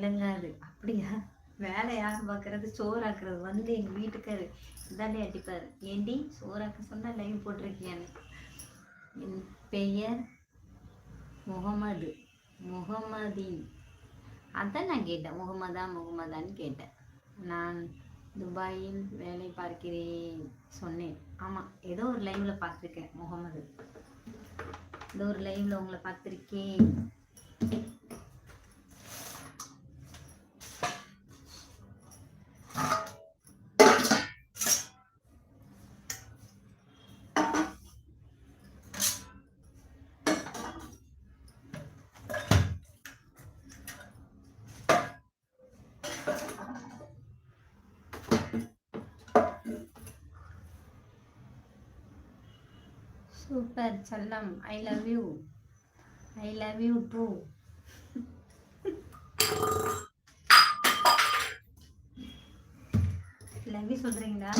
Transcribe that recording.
விளங்காது. அப்படியா? வேலை யார் பார்க்கறது? சோறாக்குறது வந்து எங்கள் வீட்டுக்காரு இதாண்டே அடிப்பார். ஏண்டி சோறாக்க சொன்னால் லைவ் போட்டிருக்கியான்னு. என் பெயர் முகமது. முகமதின். அதான் நான் கேட்டேன், முகமதான்னு கேட்டேன். நான் துபாயில் வேலை பார்க்கிறேன் சொன்னேன். ஆமாம், ஏதோ ஒரு லைவில் பார்த்துருக்கேன் முகமது. ஏதோ ஒரு லைவில் உங்களை பார்த்துருக்கேன். சூப்பர் செல்லம். I love you. I love you too. Love you சொல்கிறீங்களா?